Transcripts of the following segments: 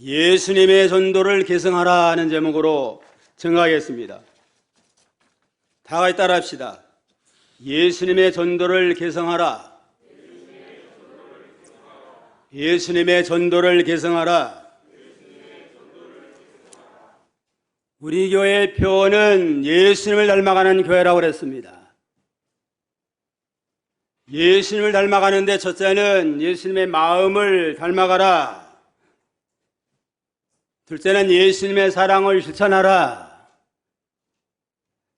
예수님의 전도를 계승하라 하는 제목으로 증거하겠습니다. 다 같이 따라합시다. 예수님의 전도를 계승하라. 예수님의 전도를 계승하라. 우리 교회의 표어는 예수님을 닮아가는 교회라고 그랬습니다. 예수님을 닮아가는데 첫째는 예수님의 마음을 닮아가라. 둘째는 예수님의 사랑을 실천하라.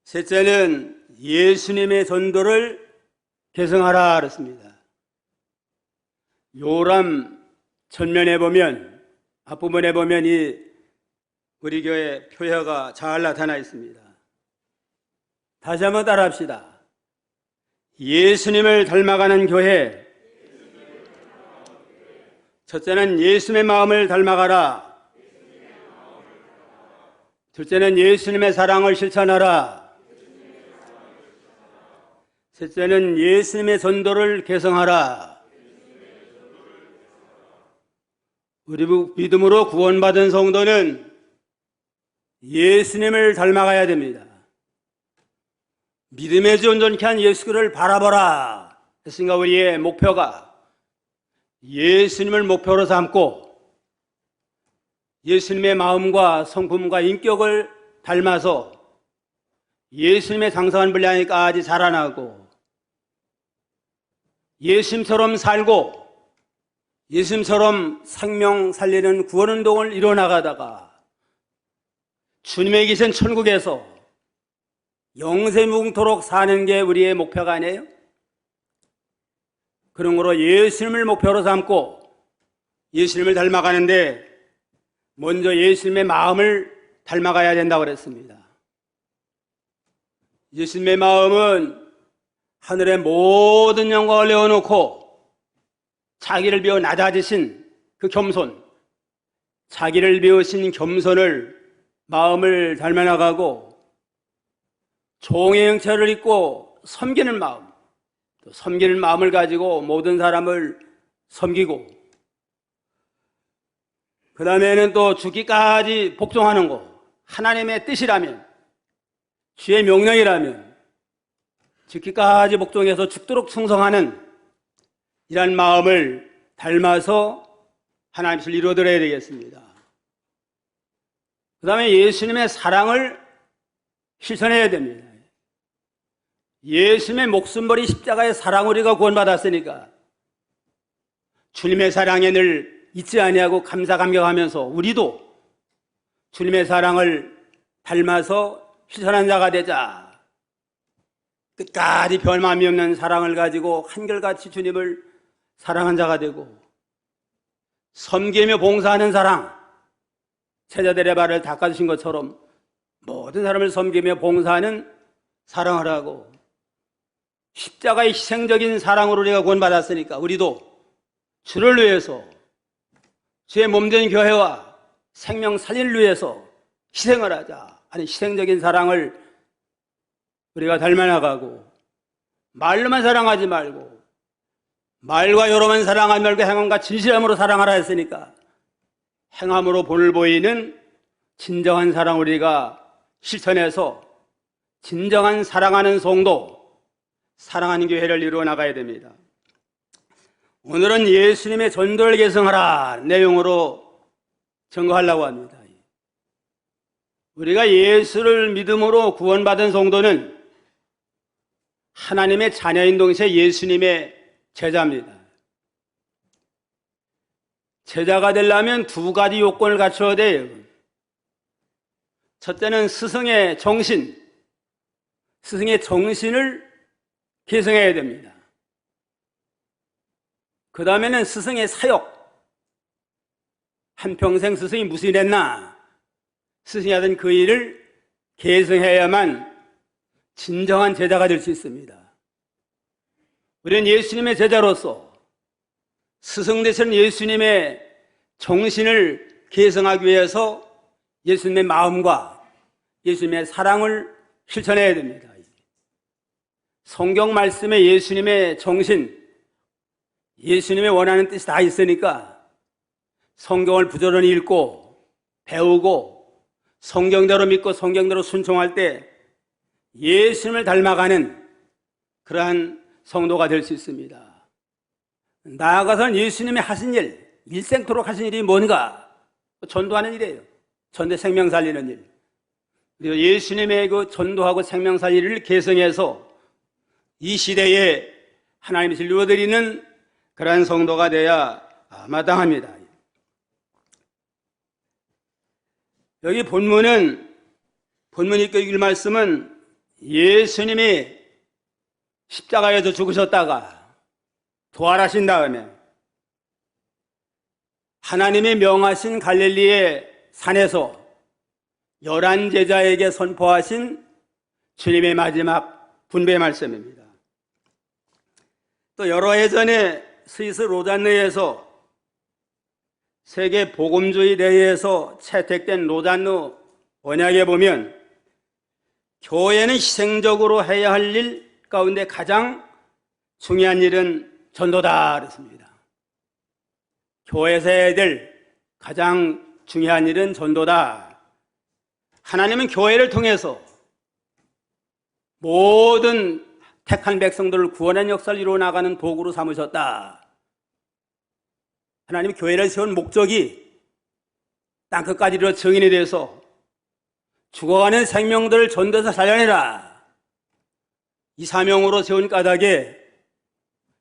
셋째는 예수님의 전도를 계승하라 그랬습니다. 요람 전면에 보면, 앞부분에 보면 이 우리 교회 표어가 잘 나타나 있습니다. 다시 한번 따라합시다. 예수님을 닮아가는 교회. 첫째는 예수님의 마음을 닮아가라. 둘째는 예수님의 사랑을 실천하라. 셋째는 예수님의 전도를 계승하라. 우리 믿음으로 구원받은 성도는 예수님을 닮아가야 됩니다. 믿음의 주 온전케 한 예수를 바라보라 했으니까 우리의 목표가 예수님을 목표로 삼고 예수님의 마음과 성품과 인격을 닮아서 예수님의 장성한 분량까지 자라나고 예수님처럼 살고 예수님처럼 생명 살리는 구원운동을 이뤄나가다가 주님의 계신 천국에서 영생무궁토록 사는 게 우리의 목표가 아니에요? 그런 거로 예수님을 목표로 삼고 예수님을 닮아가는데 먼저 예수님의 마음을 닮아가야 된다고 그랬습니다. 예수님의 마음은 하늘의 모든 영광을 내어놓고 자기를 비워 낮아지신 그 겸손, 자기를 비우신 겸손을 마음을 닮아나가고 종의 형체를 입고 섬기는 마음, 또 섬기는 마음을 가지고 모든 사람을 섬기고 그 다음에는 또 죽기까지 복종하는 거, 하나님의 뜻이라면, 주의 명령이라면 죽기까지 복종해서 죽도록 충성하는 이런 마음을 닮아서 하나님 뜻을 이루어드려야 되겠습니다. 그 다음에 예수님의 사랑을 실천해야 됩니다. 예수님의 목숨버리 십자가의 사랑 우리가 구원받았으니까 주님의 사랑에 늘 잊지 아니하고 감사 감격하면서 우리도 주님의 사랑을 닮아서 실천한 자가 되자. 끝까지 변함이 없는 사랑을 가지고 한결같이 주님을 사랑한 자가 되고 섬기며 봉사하는 사랑, 제자들의 발을 닦아주신 것처럼 모든 사람을 섬기며 봉사하는 사랑을 하고 십자가의 희생적인 사랑으로 우리가 구원받았으니까 우리도 주를 위해서 주의 몸된 교회와 생명 살리를 위해서 희생을 하자 하는 희생적인 사랑을 우리가 닮아나가고 말로만 사랑하지 말고 말과 여로만 사랑하지 말고 행함과 진실함으로 사랑하라 했으니까 행함으로 본을 보이는 진정한 사랑 우리가 실천해서 진정한 사랑하는 성도, 사랑하는 교회를 이루어 나가야 됩니다. 오늘은 예수님의 전도를 계승하라 내용으로 증거하려고 합니다. 우리가 예수를 믿음으로 구원받은 성도는 하나님의 자녀인 동시에 예수님의 제자입니다. 제자가 되려면 두 가지 요건을 갖춰야 돼요. 첫째는 스승의 정신, 스승의 정신을 계승해야 됩니다. 그 다음에는 스승의 사역, 한평생 스승이 무슨 일 했나, 스승이 하던 그 일을 계승해야만 진정한 제자가 될 수 있습니다. 우리는 예수님의 제자로서 스승 되신 예수님의 정신을 계승하기 위해서 예수님의 마음과 예수님의 사랑을 실천해야 됩니다. 성경 말씀에 예수님의 정신, 예수님의 원하는 뜻이 다 있으니까 성경을 부지런히 읽고 배우고 성경대로 믿고 성경대로 순종할 때 예수님을 닮아가는 그러한 성도가 될 수 있습니다. 나아가서는 예수님이 하신 일, 일생토록 하신 일이 뭔가? 전도하는 일이에요. 전도 생명 살리는 일. 그리고 예수님의 그 전도하고 생명 살리는 일을 계승해서 이 시대에 하나님이 진료드리는 그러한 성도가 되어야 마땅합니다. 여기 본문 읽고 읽을 말씀은 예수님이 십자가에서 죽으셨다가 부활하신 다음에 하나님이 명하신 갈릴리의 산에서 11 제자에게 선포하신 주님의 마지막 분배 말씀입니다. 또 여러 해 전에 스위스 로잔느에서 세계 복음주의 대회에서 채택된 로잔느 언약에 보면 교회는 희생적으로 해야 할 일 가운데 가장 중요한 일은 전도다 그랬습니다. 교회에서 해야 될 가장 중요한 일은 전도다. 하나님은 교회를 통해서 모든 택한 백성들을 구원의 역사를 이루어 나가는 도구로 삼으셨다. 하나님이 교회를 세운 목적이 땅끝까지 이루어 증인이 돼서 죽어가는 생명들을 전도해서 살려내라. 이 사명으로 세운 까닭에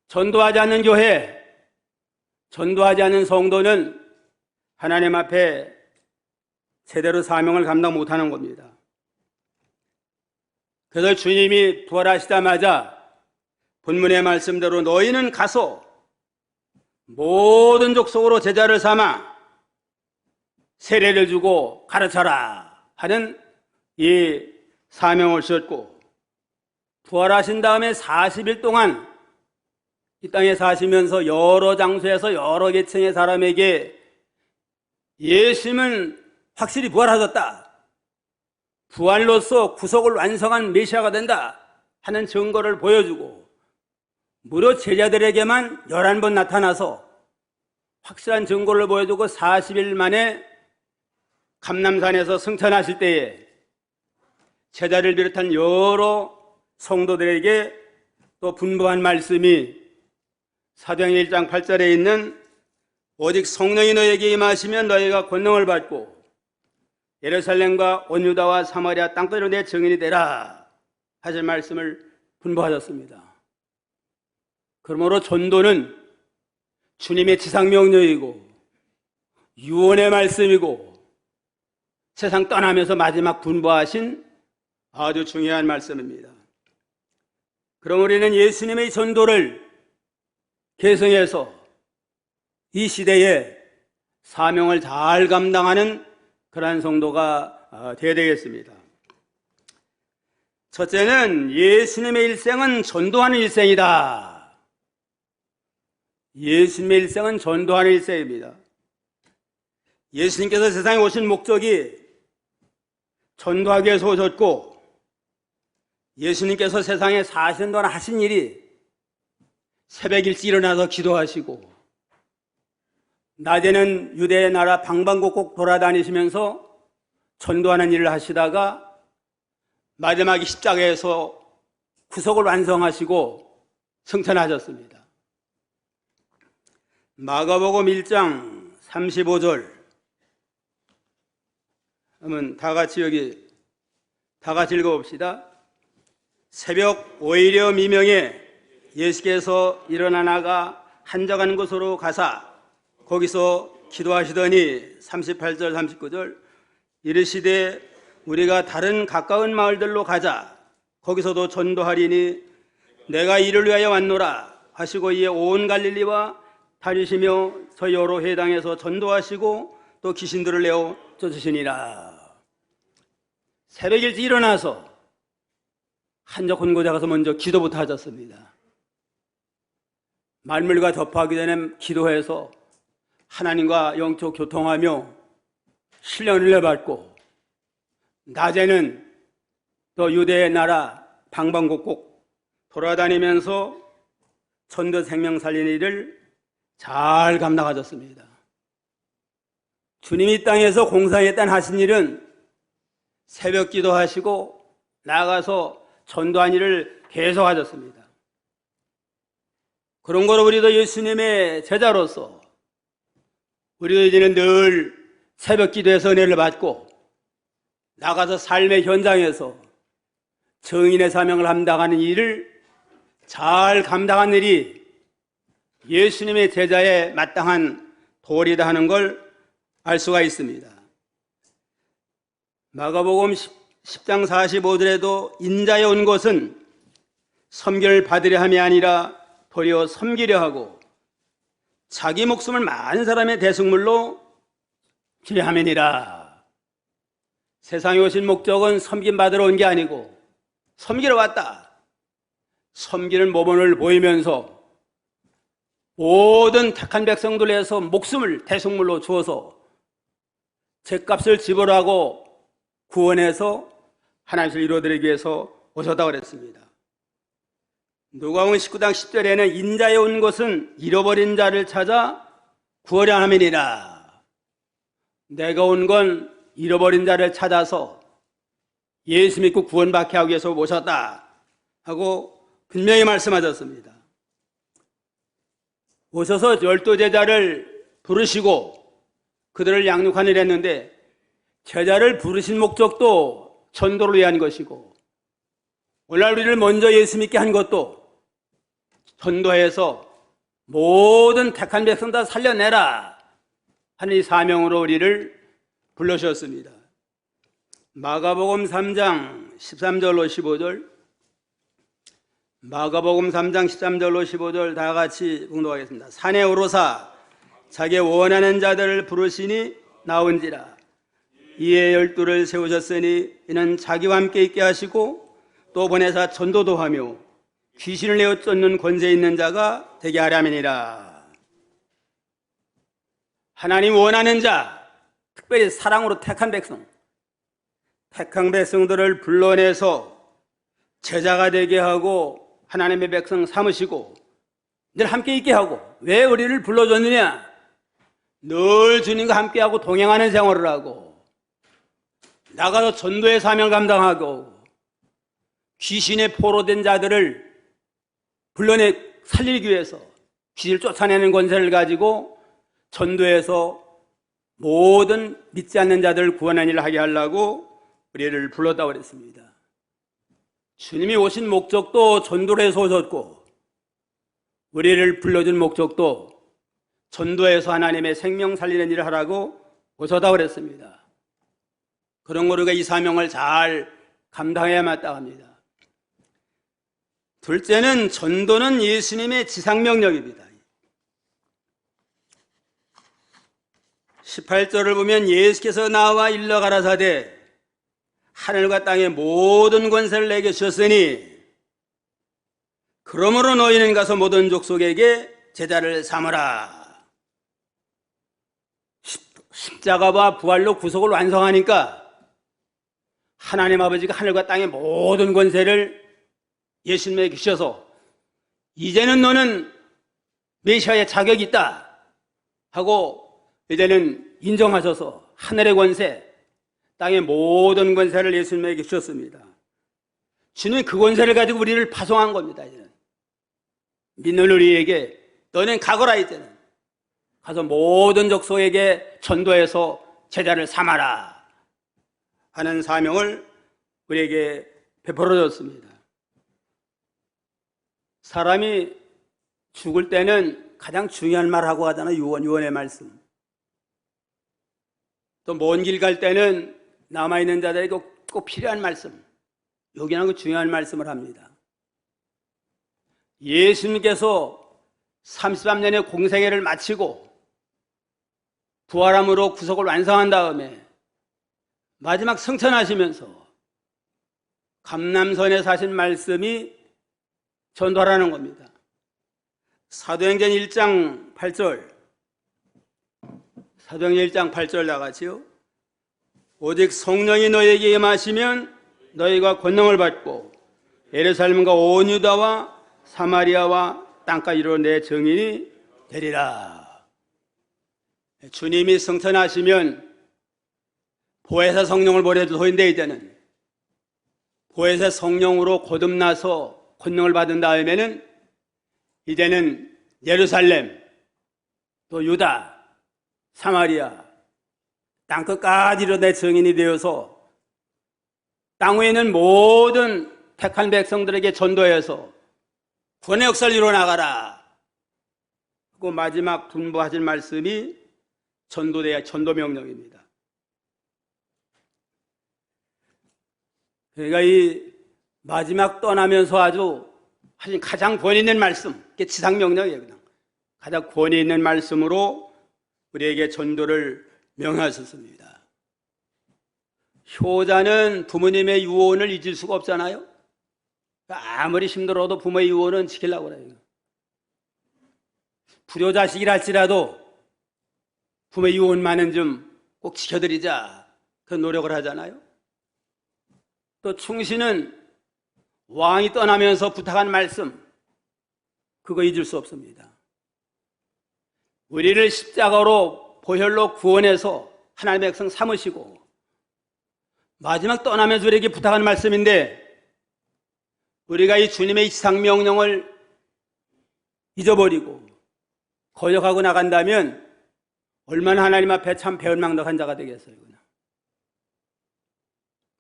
전도하지 않는 교회, 전도하지 않는 성도는 하나님 앞에 제대로 사명을 감당 못하는 겁니다. 그래서 주님이 부활하시자마자 본문의 말씀대로 너희는 가서 모든 족속으로 제자를 삼아 세례를 주고 가르쳐라 하는 이 사명을 주셨고, 부활하신 다음에 40일 동안 이 땅에 사시면서 여러 장소에서 여러 계층의 사람에게 예수님은 확실히 부활하셨다, 부활로서 구속을 완성한 메시아가 된다 하는 증거를 보여주고, 무려 제자들에게만 11번 나타나서 확실한 증거를 보여주고 40일 만에 감람산에서 승천하실 때에 제자를 비롯한 여러 성도들에게 또 분부한 말씀이 사도행전 1장 8절에 있는 오직 성령이 너에게 임하시면 너희가 권능을 받고 예루살렘과 온 유다와 사마리아 땅끝으로 내 증인이 되라 하실 말씀을 분부하셨습니다. 그러므로 전도는 주님의 지상명령이고 유언의 말씀이고 세상 떠나면서 마지막 분부하신 아주 중요한 말씀입니다. 그럼 우리는 예수님의 전도를 계승해서 이 시대에 사명을 잘 감당하는 그러한 성도가 되어야 되겠습니다. 첫째는 예수님의 일생은 전도하는 일생이다. 예수님의 일생은 전도하는 일생입니다. 예수님께서 세상에 오신 목적이 전도하기 위해서 오셨고, 예수님께서 세상에 사시는 동안 하신 일이 새벽 일찍 일어나서 기도하시고, 낮에는 유대 나라 방방곡곡 돌아다니시면서 전도하는 일을 하시다가 마지막에 십자가에서 구속을 완성하시고 승천하셨습니다. 마가복음 1장 35절 한번 다 같이 읽어봅시다. 새벽 오히려 미명에 예수께서 일어나 나가 한적한 곳으로 가사 거기서 기도하시더니 38절 39절 이르시되 우리가 다른 가까운 마을들로 가자. 거기서도 전도하리니 내가 이를 위하여 왔노라 하시고 이에 온 갈릴리와 다니시며 저 여러 회당에서 전도하시고 또 귀신들을 내어 쫓으시니라. 새벽 일찍 일어나서 한적한 곳에 가서 먼저 기도부터 하셨습니다. 말물과 접하기 전에 기도해서 하나님과 영적 교통하며 신령을 받고, 낮에는 또 유대의 나라 방방곡곡 돌아다니면서 전도 생명 살리는 일을 잘 감당하셨습니다. 주님이 이 땅에서 공생했다는 하신 일은 새벽 기도하시고 나가서 전도한 일을 계속 하셨습니다. 그런 거로 우리도 예수님의 제자로서 우리도 이제는 늘 새벽 기도에서 은혜를 받고 나가서 삶의 현장에서 정인의 사명을 감당하는 일을 잘 감당한 일이 예수님의 제자의 마땅한 도리다 하는 걸 알 수가 있습니다. 마가복음 10장 45절에도 인자에 온 것은 섬기를 받으려 함이 아니라 도리어 섬기려 하고 자기 목숨을 많은 사람의 대속물로 주려 함이니라. 세상에 오신 목적은 섬김 받으러 온 게 아니고 섬기러 왔다. 섬기는 모범을 보이면서 모든 택한 백성들 위해서 목숨을 대속물로 주어서 죗값을 지불하고 구원해서 하나님을 이루어드리기 위해서 오셨다고 그랬습니다. 누가복음 19장 10절에는 인자에 온 것은 잃어버린 자를 찾아 구하려 함이니라. 내가 온 건 잃어버린 자를 찾아서 예수 믿고 구원받게 하기 위해서 오셨다 하고 분명히 말씀하셨습니다. 오셔서 12제자를 부르시고 그들을 양육하는 일을 했는데 제자를 부르신 목적도 전도를 위한 것이고 오늘날 우리를 먼저 예수 믿게 한 것도 전도해서 모든 택한 백성 다 살려내라 하는 이 사명으로 우리를 불러주셨습니다. 마가복음 3장 13절로 15절 마가복음 3장 13절로 15절 다 같이 봉독하겠습니다. 산에 오르사 자기 원하는 자들을 부르시니 나온지라. 이에 12를 세우셨으니 이는 자기와 함께 있게 하시고 또 보내사 전도도 하며 귀신을 내어 쫓는 권세 있는 자가 되게 하려함이니라. 하나님 원하는 자, 특별히 사랑으로 택한 백성, 택한 백성들을 불러내서 제자가 되게 하고 하나님의 백성 삼으시고 늘 함께 있게 하고. 왜 우리를 불러줬느냐? 늘 주님과 함께하고 동행하는 생활을 하고 나가서 전도의 사명을 감당하고 귀신에 포로된 자들을 불러내 살리기 위해서 귀신을 쫓아내는 권세를 가지고 전도해서 모든 믿지 않는 자들을 구원하는 일을 하게 하려고 우리를 불렀다고 그랬습니다. 주님이 오신 목적도 전도를 해서 오셨고 우리를 불러준 목적도 전도해서 하나님의 생명 살리는 일을 하라고 오셨다고 그랬습니다. 그런 거로 우리가 이 사명을 잘 감당해야 마땅합니다. 둘째는 전도는 예수님의 지상명령입니다. 18절을 보면 예수께서 나와 일러 가라사대 하늘과 땅의 모든 권세를 내게 주셨으니 그러므로 너희는 가서 모든 족속에게 제자를 삼으라. 십자가와 부활로 구속을 완성하니까 하나님 아버지가 하늘과 땅의 모든 권세를 예수님에게 주셔서 이제는 너는 메시아의 자격이 있다 하고 이제는 인정하셔서 하늘의 권세, 땅의 모든 권세를 예수님에게 주셨습니다. 주는 그 권세를 가지고 우리를 파송한 겁니다. 이제는 믿는 우리에게 너는 가거라. 이제는 가서 모든 족속에게 전도해서 제자를 삼아라 하는 사명을 우리에게 베풀어 줬습니다. 사람이 죽을 때는 가장 중요한 말 하고 가잖아요. 유언의 말씀. 또 먼 길 갈 때는 남아있는 자들에게 꼭 필요한 말씀, 요긴하고 중요한 말씀을 합니다. 예수님께서 33년의 공생애를 마치고 부활함으로 구속을 완성한 다음에 마지막 승천하시면서 감람선에 사신 말씀이 전도하라는 겁니다. 사도행전 1장 8절 사도행전 1장 8절 나같이요. 오직 성령이 너에게 임하시면 너희가 권능을 받고 예루살렘과 온 유다와 사마리아와 땅까지 이르러 내 증인이 되리라. 주님이 승천하시면 보혜사 성령을 보내주소인데 이제는 보혜사 성령으로 거듭나서 권능을 받은 다음에는 이제는 예루살렘, 또 유다, 사마리아, 땅끝까지로 내 증인이 되어서 땅 위에 있는 모든 택한 백성들에게 전도해서 구원의 역사를 이루어나가라. 그 마지막 분부하실 말씀이 전도 명령입니다. 그러니까 이 마지막 떠나면서 아주 가장 권위 있는 말씀, 이게 지상 명령이에요. 그냥. 가장 권위 있는 말씀으로 우리에게 전도를 명하셨습니다. 효자는 부모님의 유언을 잊을 수가 없잖아요. 아무리 힘들어도 부모의 유언은 지키려고 그래요. 불효자식이랄지라도 부모의 유언만은 좀 꼭 지켜드리자, 그런 노력을 하잖아요. 또 충신은 왕이 떠나면서 부탁한 말씀, 그거 잊을 수 없습니다. 우리를 십자가로 보혈로 구원해서 하나님의 백성 삼으시고 마지막 떠나면서 우리에게 부탁한 말씀인데, 우리가 이 주님의 지상명령을 잊어버리고 거역하고 나간다면 얼마나 하나님 앞에 참 배은망덕한 자가 되겠어요.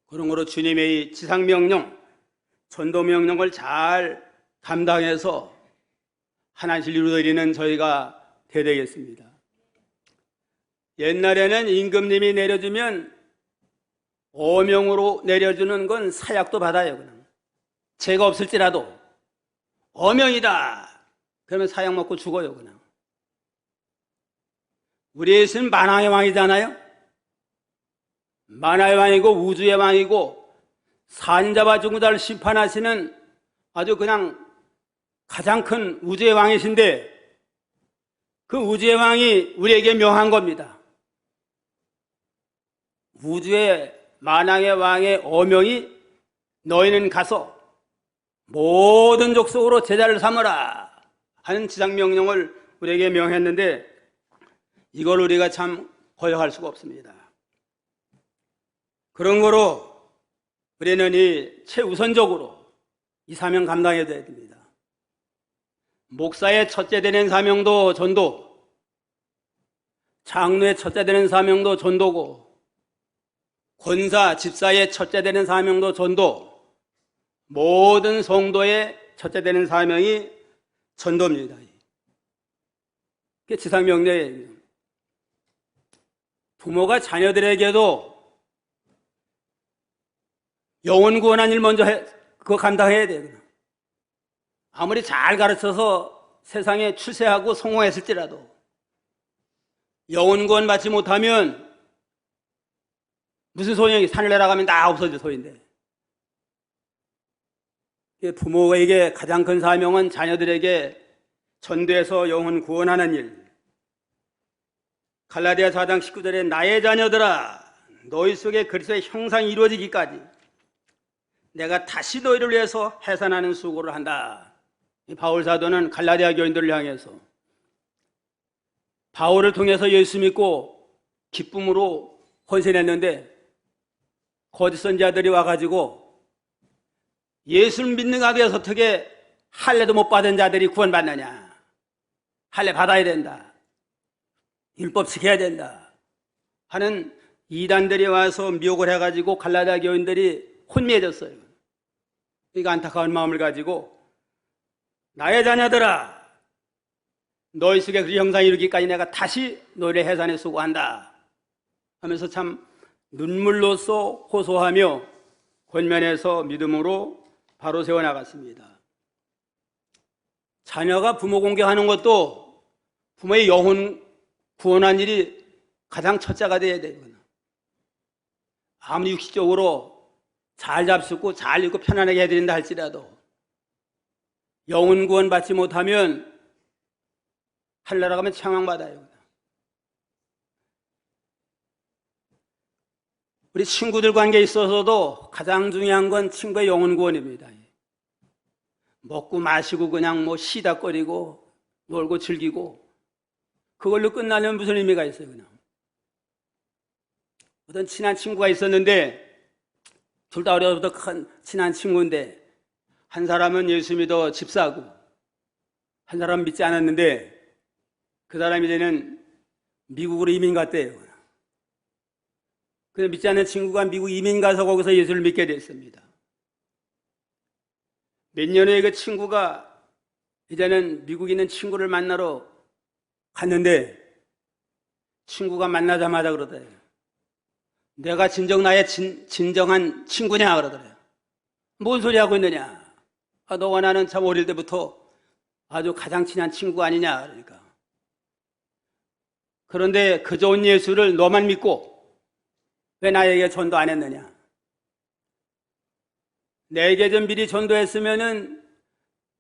그러므로 주님의 이 지상명령, 전도명령을 잘 감당해서 하나님을 이루어드리는 저희가 되어야 되겠습니다. 옛날에는 임금님이 내려주면 어명으로 내려주는 건 사약도 받아요. 그냥. 죄가 없을지라도 어명이다 그러면 사약 먹고 죽어요. 그냥. 우리 예수는 만왕의 왕이잖아요. 만왕의 왕이고 우주의 왕이고 산자와 죽은 자를 심판하시는 아주 그냥 가장 큰 우주의 왕이신데, 그 우주의 왕이 우리에게 명한 겁니다. 우주의 만왕의 왕의 어명이 너희는 가서 모든 족속으로 제자를 삼으라 하는 지상명령을 우리에게 명했는데, 이걸 우리가 참 거역할 수가 없습니다. 그런 거로 우리는 이 최우선적으로 이 사명 감당해야 됩니다. 목사의 첫째 되는 사명도 전도, 장로의 첫째 되는 사명도 전도고, 권사, 집사의 첫째 되는 사명도 전도, 모든 성도의 첫째 되는 사명이 전도입니다. 그게 지상명령이에요. 부모가 자녀들에게도 영혼 구원한 일 먼저 그거 감당해야 돼요. 아무리 잘 가르쳐서 세상에 출세하고 성공했을지라도 영혼 구원 받지 못하면 무슨 소용이, 산을 내려가면 다 없어질 소인데. 부모에게 가장 큰 사명은 자녀들에게 전도해서 영혼 구원하는 일. 갈라디아 4장 19절에 나의 자녀들아 너희 속에 그리스도의 형상이 이루어지기까지 내가 다시 너희를 위해서 해산하는 수고를 한다. 바울 사도는 갈라디아 교인들을 향해서 바울을 통해서 예수 믿고 기쁨으로 헌신했는데, 거짓 선지자들이 와가지고 예수를 믿는 가운데서 어떻게 할례도 못 받은 자들이 구원받느냐, 할례 받아야 된다, 율법 지켜야 된다 하는 이단들이 와서 미혹을 해가지고 갈라디아 교인들이 혼미해졌어요. 그러니까 안타까운 마음을 가지고 나의 자녀들아 너희 속에 그 형상이 이루기까지 내가 다시 너희를 해산에 수고한다 하면서 참 눈물로써 호소하며 권면해서 믿음으로 바로 세워나갔습니다. 자녀가 부모 공경하는 것도 부모의 영혼 구원한 일이 가장 첫째가 돼야 돼요. 아무리 육식적으로 잘 잡수고 잘 입고 편안하게 해드린다 할지라도 영혼 구원 받지 못하면 할례라 가면 책망받아요. 우리 친구들 관계에 있어서도 가장 중요한 건 친구의 영혼 구원입니다. 먹고 마시고 그냥 뭐 시닥거리고 놀고 즐기고 그걸로 끝나면 무슨 의미가 있어요, 그냥. 어떤 친한 친구가 있었는데, 둘 다 어려서부터 큰 친한 친구인데, 한 사람은 예수 믿어 집사고, 한 사람은 믿지 않았는데, 그 사람이 이제는 미국으로 이민 갔대요. 근데 믿지 않는 친구가 미국 이민 가서 거기서 예수를 믿게 됐습니다. 몇 년 후에 그 친구가 이제는 미국에 있는 친구를 만나러 갔는데, 친구가 만나자마자 그러더래요. 내가 나의 진정한 친구냐 그러더래요. 뭔 소리 하고 있느냐. 너와 나는 참 어릴 때부터 아주 가장 친한 친구 아니냐 그러니까. 그런데 그 좋은 예수를 너만 믿고 왜 나에게 전도 안 했느냐. 내게 좀 미리 전도했으면은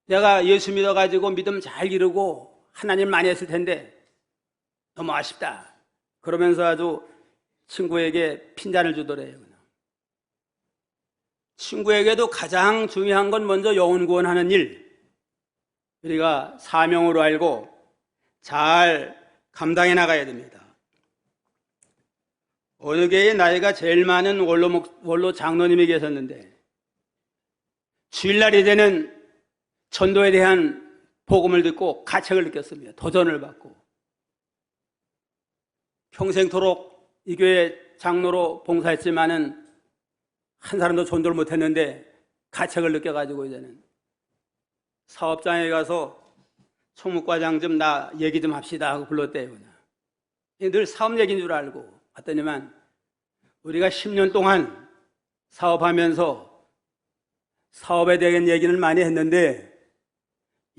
내가 예수 믿어가지고 믿음 잘 기르고 하나님 많이 했을 텐데 너무 아쉽다. 그러면서 아주 친구에게 핀잔을 주더래요. 친구에게도 가장 중요한 건 먼저 영혼 구원하는 일, 우리가 사명으로 알고 잘 감당해 나가야 됩니다. 어느 교회에 나이가 제일 많은 원로 장로님이 계셨는데 주일날이 되는 전도에 대한 복음을 듣고 가책을 느꼈습니다. 도전을 받고 평생토록 이 교회 장로로 봉사했지만은 한 사람도 전도를 못했는데 가책을 느껴가지고 이제는 사업장에 가서 총무과장 좀 나 얘기 좀 합시다 하고 불렀대요. 늘 사업 얘기인 줄 알고 봤더니만 우리가 10년 동안 사업하면서 사업에 대한 얘기는 많이 했는데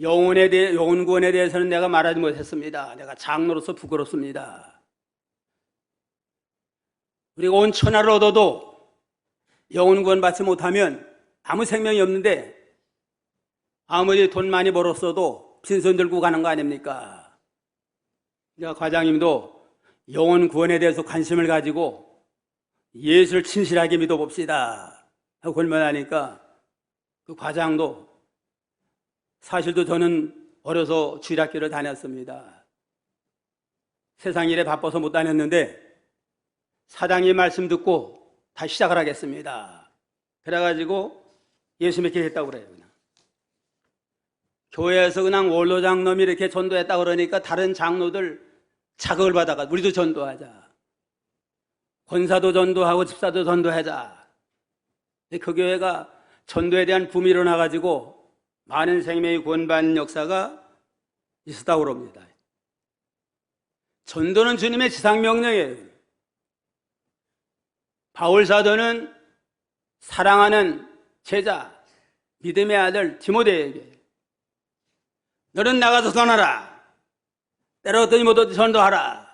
영혼 구원에 대해서는 내가 말하지 못했습니다. 내가 장로로서 부끄럽습니다. 우리가 온 천하를 얻어도 영혼 구원 받지 못하면 아무 생명이 없는데 아무리 돈 많이 벌었어도 빈손 들고 가는 거 아닙니까? 그러니까 과장님도 영혼 구원에 대해서 관심을 가지고 예수를 진실하게 믿어봅시다 하고 권면하니까 그 과장도 사실도 저는 어려서 주일학교를 다녔습니다. 세상 일에 바빠서 못 다녔는데 사장님 말씀 듣고 다시 시작을 하겠습니다. 그래가지고 예수 믿게 됐다고 그래요. 그냥. 교회에서 그냥 원로 장로님이 이렇게 전도했다 그러니까 다른 장로들 자극을 받아가 우리도 전도하자. 권사도 전도하고 집사도 전도하자. 그 교회가 전도에 대한 붐이 일어나가지고 많은 생명이 구원받는 역사가 있었다고 그럽니다. 전도는 주님의 지상명령이에요. 바울 사도는 사랑하는 제자, 믿음의 아들 디모데에게 너는 나가서 전하라. 때려더니 못하지 전도하라.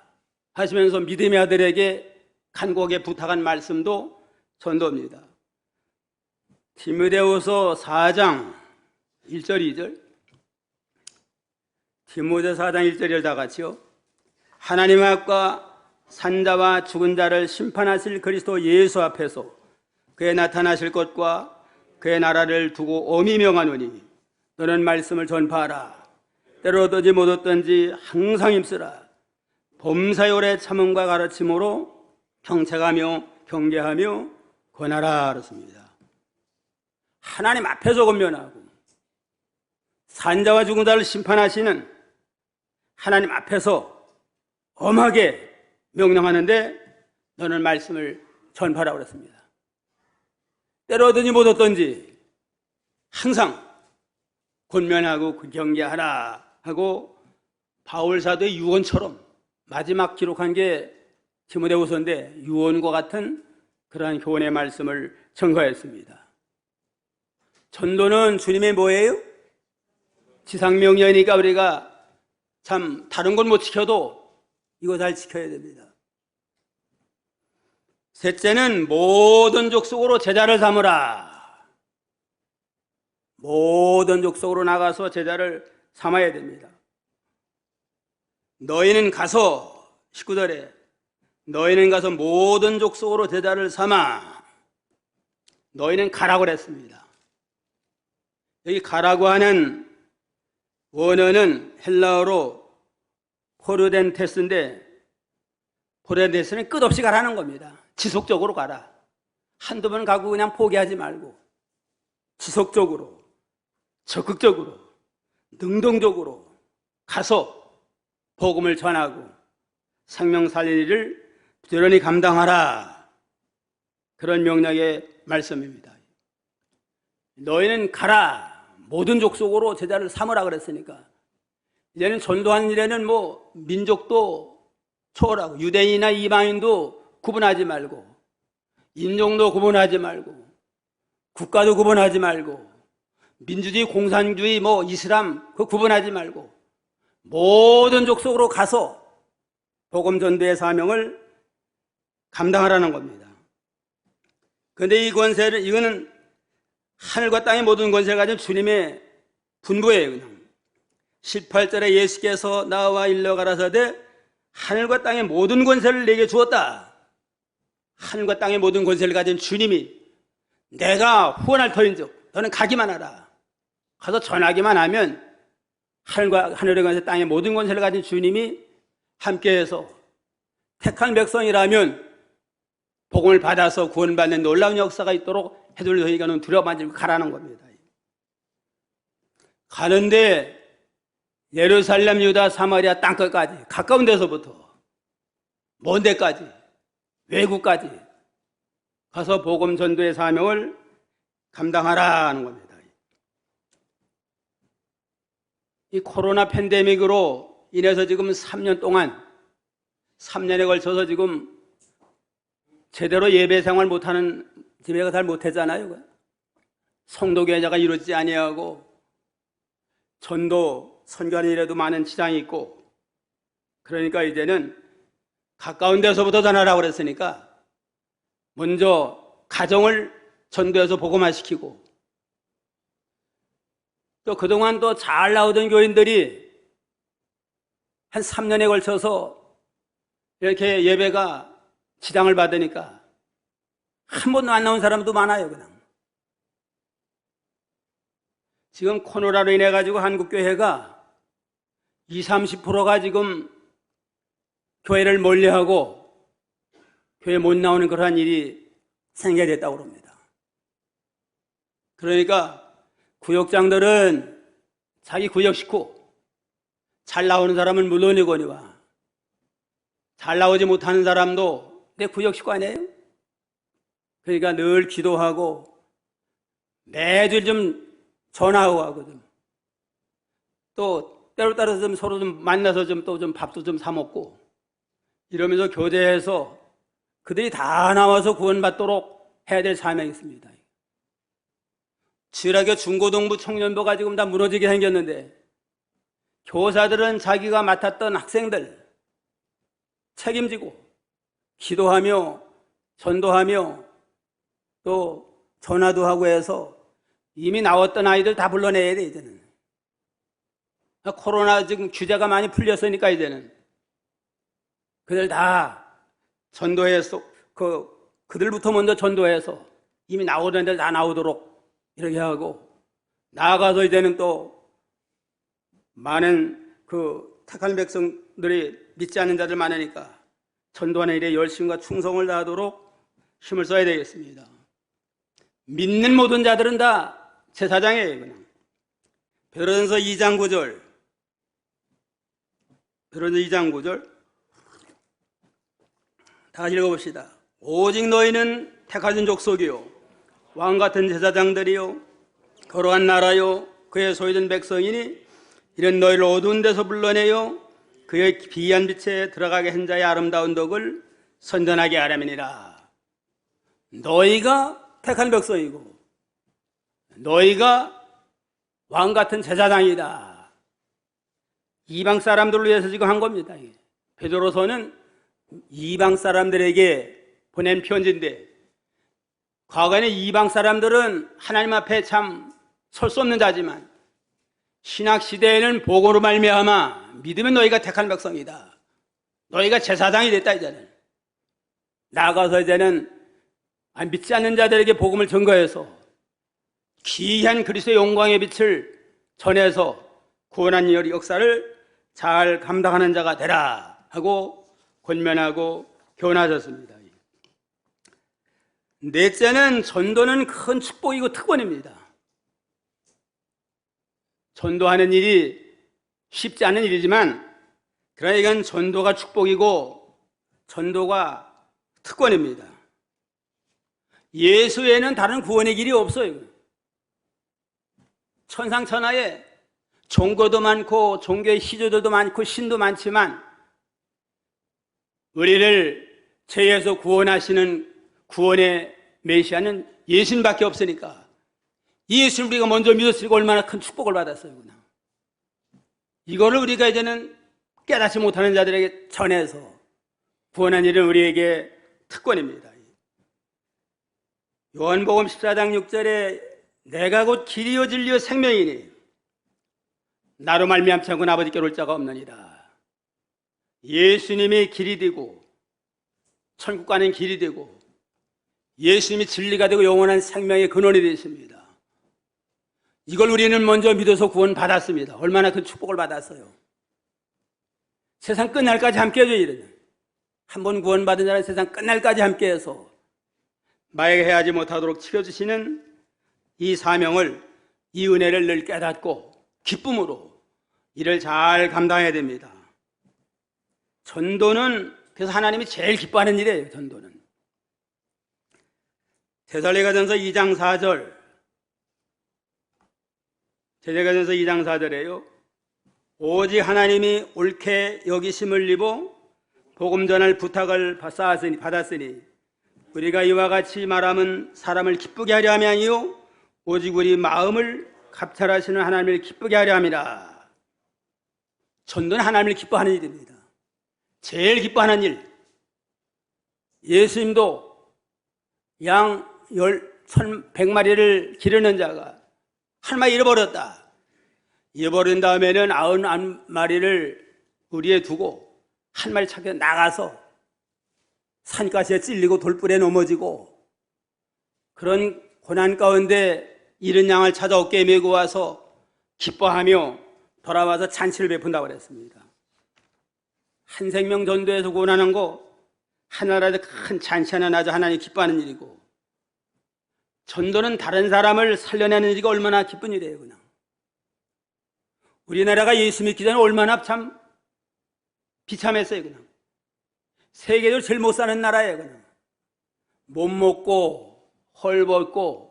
하시면서 믿음의 아들에게 간곡하게 부탁한 말씀도 전도입니다. 디모데후서 4장 1절 2절 디모데 4장 1절을 다 같이요. 하나님 앞과 산자와 죽은 자를 심판하실 그리스도 예수 앞에서 그의 나타나실 것과 그의 나라를 두고 엄히 명하노니 너는 말씀을 전파하라. 때로 얻든지 못 얻든지 항상 힘쓰라. 범사에 참음과 가르침으로 경책하며 경계하며 권하라 그렇습니다. 하나님 앞에서 권면하고 산자와 죽은 자를 심판하시는 하나님 앞에서 엄하게 명령하는데 너는 말씀을 전파하라고 그랬습니다. 때로 얻든지 못 얻든지 항상 권면하고 경계하라 하고 바울 사도의 유언처럼 마지막 기록한 게 디모데후서인데 유언과 같은 그러한 교훈의 말씀을 전가했습니다. 전도는 주님의 뭐예요? 지상명령이니까 우리가 참 다른 건 못 지켜도 이거 잘 지켜야 됩니다. 셋째는 모든 족속으로 제자를 삼으라. 모든 족속으로 나가서 제자를 삼아야 됩니다. 너희는 가서 19절에 너희는 가서 모든 족속으로 제자를 삼아. 너희는 가라고 그랬습니다. 여기 가라고 하는 원어는 헬라어로 포로된 테스트인데, 포로된 테스트는 끝없이 가라는 겁니다. 지속적으로 가라. 한두 번 가고 그냥 포기하지 말고 지속적으로, 적극적으로, 능동적으로 가서 복음을 전하고 생명 살릴 일을 부지런히 감당하라. 그런 명령의 말씀입니다. 너희는 가라. 모든 족속으로 제자를 삼으라 그랬으니까 이제는 전도하는 일에는 뭐 민족도 초월하고 유대인이나 이방인도 구분하지 말고 인종도 구분하지 말고 국가도 구분하지 말고 민주주의, 공산주의, 뭐 이슬람 그 구분하지 말고 모든 족속으로 가서 복음 전도의 사명을 감당하라는 겁니다. 그런데 이 권세를, 이거는 하늘과 땅의 모든 권세를 가진 주님의 분부예요. 그냥 18절에 예수께서 나와 일러 가라사대 하늘과 땅의 모든 권세를 내게 주었다. 하늘과 땅의 모든 권세를 가진 주님이 내가 후원할 터인즉 너는 가기만 하라. 가서 전하기만 하면 하늘의 권세, 땅의 모든 권세를 가진 주님이 함께해서 택한 백성이라면 복음을 받아서 구원받는 놀라운 역사가 있도록 해줄 너희가 는 두려워하지 말고 가라는 겁니다. 가는데 예루살렘, 유다, 사마리아 땅끝까지 가까운 데서부터 먼 데까지 외국까지 가서 복음 전도의 사명을 감당하라는 겁니다. 이 코로나 팬데믹으로 인해서 지금 3년 동안 3년에 걸쳐서 지금 제대로 예배 생활 못하는 예배가 잘 못했잖아요. 성도교회가 이루어지지 아니하고 전도 선교하는 일에도 많은 지장이 있고, 그러니까 이제는 가까운 데서부터 전하라고 그랬으니까 먼저 가정을 전도해서 복음화시키고, 또 그동안 또 잘 나오던 교인들이 한 3년에 걸쳐서 이렇게 예배가 지장을 받으니까 한 번도 안 나온 사람도 많아요. 그냥 지금 코로나로 인해 가지고 한국교회가 20-30%가 지금 교회를 멀리하고 교회 못 나오는 그러한 일이 생겨야 됐다고 합니다. 그러니까 구역장들은 자기 구역 식구 잘 나오는 사람은 물론이거니와 잘 나오지 못하는 사람도 내 구역 식구 아니에요? 그러니까 늘 기도하고 매주 좀 전화하고 하고 또 때로 따라서 좀 서로 좀 만나서 좀 또 좀 밥도 좀 사 먹고 이러면서 교제해서 그들이 다 나와서 구원받도록 해야 될 사명이 있습니다. 지라교 중고등부 청년부가 지금 다 무너지게 생겼는데 교사들은 자기가 맡았던 학생들 책임지고 기도하며 전도하며 또 전화도 하고 해서 이미 나왔던 아이들 다 불러내야 돼. 이제는 코로나 지금 규제가 많이 풀렸으니까 이제는 그들 다 전도해서 그들부터 먼저 전도해서 이미 나오던 애들 다 나오도록 이렇게 하고, 나아가서 이제는 또 많은 그 택한 백성들이 믿지 않는 자들 많으니까 전도하는 일에 열심과 충성을 다하도록 힘을 써야 되겠습니다. 믿는 모든 자들은 다 제사장이에요. 그냥 베드로전서 2장 9절, 베드로전서 2장 9절 다 읽어봅시다. 오직 너희는 택하신 족속이요 왕같은 제사장들이요 거룩한 나라요 그의 소유된 백성이니 이런 너희를 어두운 데서 불러내요 그의 비한 빛에 들어가게 한 자의 아름다운 덕을 선전하게 하려니라. 너희가 택한 백성이고 너희가 왕같은 제사장이다. 이방 사람들을 위해서 지금 한 겁니다. 베드로서는 이방 사람들에게 보낸 편지인데, 과거에는 이방 사람들은 하나님 앞에 참 설 수 없는 자지만 신학 시대에는 복음으로 말미암아 믿으면 너희가 택한 백성이다. 너희가 제사장이 됐다. 이제는 나아가서 이제는 믿지 않는 자들에게 복음을 전거해서 귀한 그리스도의 영광의 빛을 전해서 구원한 역사를 잘 감당하는 자가 되라 하고 권면하고 교훈하셨습니다. 넷째는 전도는 큰 축복이고 특권입니다. 전도하는 일이 쉽지 않은 일이지만 그러나 이건 전도가 축복이고 전도가 특권입니다. 예수 외에는 다른 구원의 길이 없어요. 천상천하에 종교도 많고 종교의 시조들도 많고 신도 많지만 우리를 죄에서 구원하시는 구원의 메시아는 예수님밖에 없으니까 이 예수님 우리가 먼저 믿었으니까 얼마나 큰 축복을 받았어요. 이거를 우리가 이제는 깨닫지 못하는 자들에게 전해서 구원한 일은 우리에게 특권입니다. 요한복음 14장 6절에 내가 곧 길이요 진리요 생명이니 나로 말미암지 않고는 아버지께로 올 자가 없느니라. 예수님이 길이 되고 천국 가는 길이 되고 예수님이 진리가 되고 영원한 생명의 근원이 되십니다. 이걸 우리는 먼저 믿어서 구원 받았습니다. 얼마나 큰 축복을 받았어요. 세상 끝날까지 함께해줘야 이러는 한번 구원받은 자는 세상 끝날까지 함께해서 마약해하지 못하도록 지켜주시는 이 사명을, 이 은혜를 늘 깨닫고 기쁨으로 이를 잘 감당해야 됩니다. 전도는 그래서 하나님이 제일 기뻐하는 일이에요. 전도는 데살로니가전서 2장 4절 데살로니가전서 2장 4절에요. 오직 하나님이 옳게 여기심을 입어 복음 전할 부탁을 받았으니 우리가 이와 같이 말함은 사람을 기쁘게 하려 함이 아니요 오직 우리 마음을 감찰하시는 하나님을 기쁘게 하려 함이라. 전도는 하나님을 기뻐하는 일입니다. 제일 기뻐하는 일. 예수님도 양 1,100마리를 기르는 자가 한 마리 잃어버렸다. 잃어버린 다음에는 99마리를 우리에 두고 한 마리 찾겨 나가서 산가시에 찔리고 돌불에 넘어지고 그런 고난 가운데 잃은 양을 찾아 어깨에 메고 와서 기뻐하며 돌아와서 잔치를 베푼다고 그랬습니다. 한 생명 전도에서 구원하는 거 하나라도 큰 잔치 하나 나서 하나님 기뻐하는 일이고 전도는 다른 사람을 살려내는 일이 얼마나 기쁜 일이에요. 그냥 우리나라가 예수 믿기 전에 얼마나 참 비참했어요. 그냥 세계적으로 제일 못 사는 나라예요. 그냥 못 먹고 헐벗고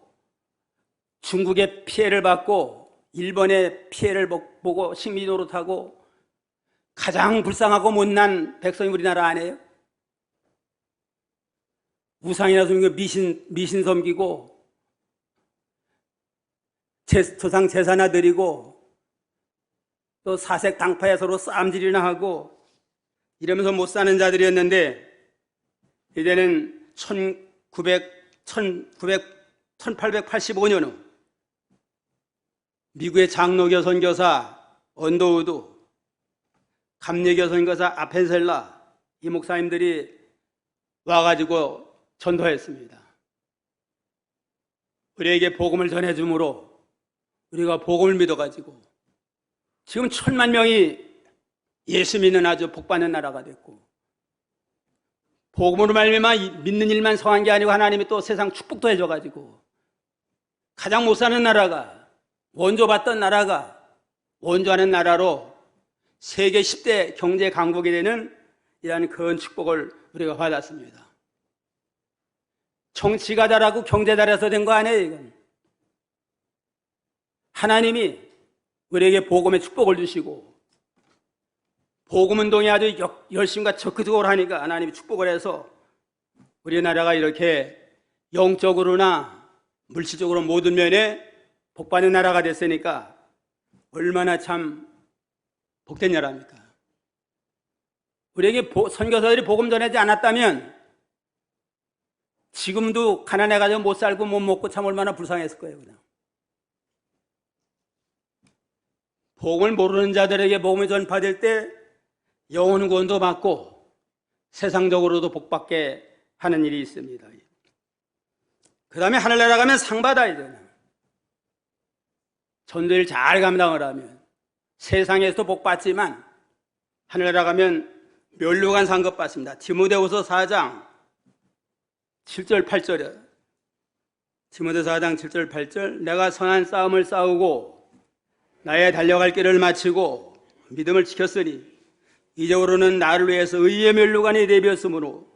중국의 피해를 받고 일본의 피해를 보고 식미 노릇하고 가장 불쌍하고 못난 백성이 우리나라 아니에요? 우상이나 섬기고 미신 섬기고 조상 제사나 드리고 또 사색 당파에 서로 싸움질이나 하고 이러면서 못 사는 자들이었는데 이제는 1885년 후 미국의 장로교 선교사 언더우드, 감리교 선교사 아펜셀라 이 목사님들이 와가지고 전도했습니다. 우리에게 복음을 전해주므로 우리가 복음을 믿어가지고 지금 1,000만 명이 예수 믿는 아주 복받는 나라가 됐고 복음으로 말미암아 믿는 일만 성한 게 아니고 하나님이 또 세상 축복도 해줘가지고 가장 못 사는 나라가 원조받던 나라가 원조하는 나라로 세계 10대 경제 강국이 되는 이러한 큰 축복을 우리가 받았습니다. 정치가 잘하고 경제 잘해서 된 거 아니에요. 이건 하나님이 우리에게 복음의 축복을 주시고 복음운동에 아주 열심과 적극적으로 하니까 하나님이 축복을 해서 우리나라가 이렇게 영적으로나 물질적으로 모든 면에 복받는 나라가 됐으니까 얼마나 참 복된 나라입니까? 우리에게 선교사들이 복음 전하지 않았다면 지금도 가난해가지고 못 살고 못 먹고 참 얼마나 불쌍했을 거예요. 그냥. 복음을 모르는 자들에게 복음이 전파될 때 영혼 구원도 받고 세상적으로도 복받게 하는 일이 있습니다. 그 다음에 하늘나라 가면 상 받아야 되나. 전도를 잘 감당을 하면 세상에서도 복받지만 하늘나라 가면 멸류관 상급 받습니다. 디모데후서 4장 7절 8절에 디모데후서 4장 7절 8절 내가 선한 싸움을 싸우고 나의 달려갈 길을 마치고 믿음을 지켰으니 이제로는 나를 위해서 의의 멸류관이 대비었으므로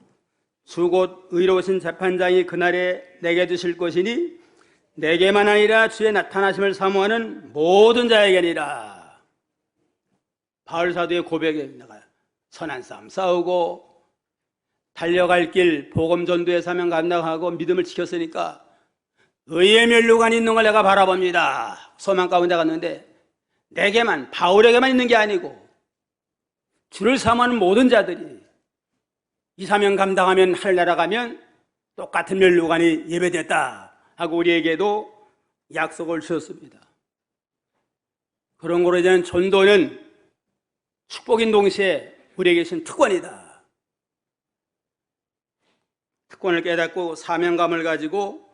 주 곧 의로우신 재판장이 그날에 내게 주실 것이니 내게만 아니라 주의 나타나심을 사모하는 모든 자에게니라. 바울 사도의 고백에 내가 선한 싸움 싸우고 달려갈 길 복음 전도의 사명 감당하고 믿음을 지켰으니까 의의 멸류관이 있는 걸 내가 바라봅니다. 소망 가운데 갔는데 내게만, 바울에게만 있는 게 아니고 주를 사모하는 모든 자들이 이 사명 감당하면 하늘나라 가면 똑같은 멸류관이 예배됐다 하고 우리에게도 약속을 주셨습니다. 그런 거로 이제는 전도는 축복인 동시에 우리에게 계신 특권이다. 특권을 깨닫고 사명감을 가지고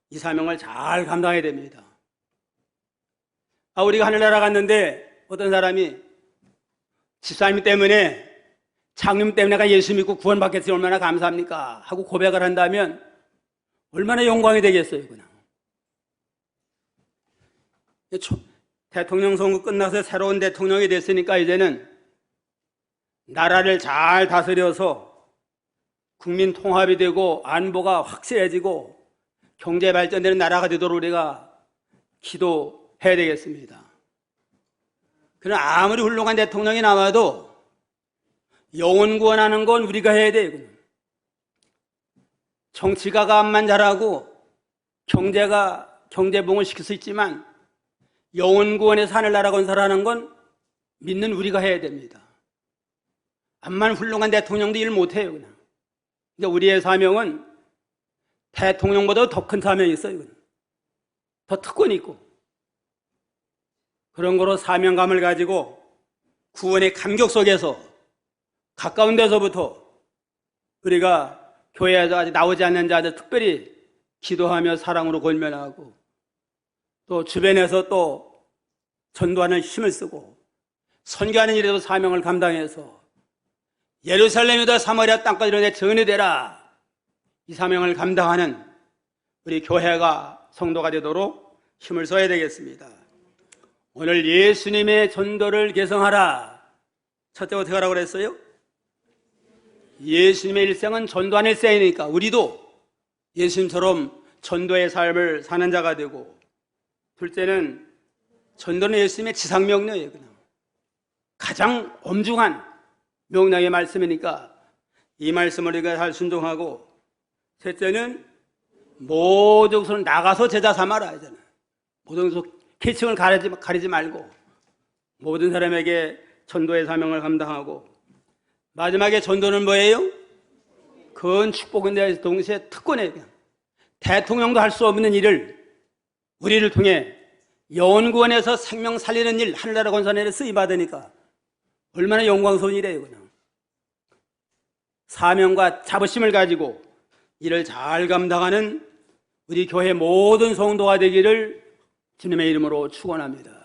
이 사명을 잘 감당해야 됩니다. 우리가 하늘나라 갔는데 어떤 사람이 집사님 때문에 장님 때문에 내가 예수 믿고 구원받겠지 얼마나 감사합니까? 하고 고백을 한다면 얼마나 영광이 되겠어요, 그냥. 대통령 선거 끝나서 새로운 대통령이 됐으니까 이제는 나라를 잘 다스려서 국민 통합이 되고 안보가 확실해지고 경제 발전되는 나라가 되도록 우리가 기도해야 되겠습니다. 그러나 아무리 훌륭한 대통령이 나와도 영혼 구원하는 건 우리가 해야 돼요. 정치가만 잘하고 경제봉을 시킬 수 있지만 영혼 구원에서 하늘나라 건설하는 건 믿는 우리가 해야 됩니다. 암만 훌륭한 대통령도 일 못해요, 그냥. 그러니까 우리의 사명은 대통령보다 더 큰 사명이 있어요, 그냥. 더 특권이 있고. 그런 거로 사명감을 가지고 구원의 감격 속에서 가까운 데서부터 우리가 교회에서 아직 나오지 않는 자들 특별히 기도하며 사랑으로 권면하고 또 주변에서 또 전도하는 힘을 쓰고 선교하는 일에도 사명을 감당해서 예루살렘이다 사마리아 땅까지 이르러 전이되라 이 사명을 감당하는 우리 교회가 성도가 되도록 힘을 써야 되겠습니다. 오늘 예수님의 전도를 개성하라. 첫째 어떻게 하라고 그랬어요? 예수님의 일생은 전도하는 일생이니까 우리도 예수님처럼 전도의 삶을 사는 자가 되고, 둘째는 전도는 예수님의 지상명령이에요. 그냥 가장 엄중한 명령의 말씀이니까 이 말씀을 우리가 잘 순종하고, 셋째는 모든 것을 나가서 제자 삼아라. 모든 것을 계층을 가리지 말고 모든 사람에게 전도의 사명을 감당하고, 마지막에 전도는 뭐예요? 그건 축복인데 동시에 특권이에요. 대통령도 할 수 없는 일을 우리를 통해 영원구원에서 생명 살리는 일, 하늘나라 건설에 쓰임받으니까 얼마나 영광스러운 일이에요. 그냥 사명과 자부심을 가지고 일을 잘 감당하는 우리 교회 모든 성도가 되기를 주님의 이름으로 축원합니다.